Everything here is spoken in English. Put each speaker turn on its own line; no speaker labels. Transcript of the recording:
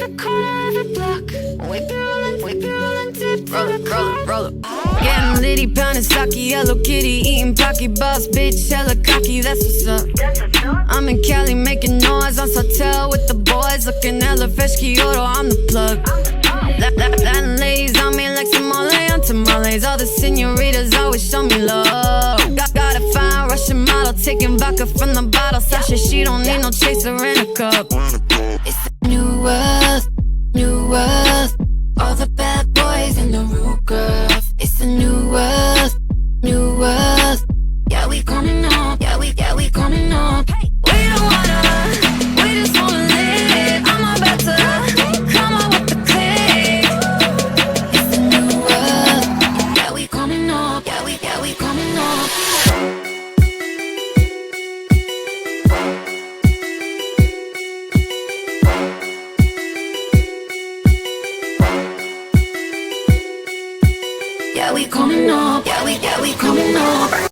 the corner of the block. We be rolling deep, roll up. Getting litty, pounding sake, Hello Kitty, eating Pocky Boss, bitch, hella cocky, that's what's up. I'm in Cali making noise on Sawtelle with the boys, looking hella fresh, Kyoto, I'm the plug. Latin ladies on me like Somali on tamales. All the senoritas always show me love. Got a fine Russian model taking vodka from the bottle. Sasha, she don't need no chaser in a cup. It's a new world, new world. All the bad boys in the root, girl. It's a new world, new world. Yeah, we coming up, yeah, we coming up. We don't wanna, we just wanna live. I'm about to come up with the click. It's a new world, yeah, we coming up, yeah, we coming up. Yeah, we coming up, yeah, we coming up.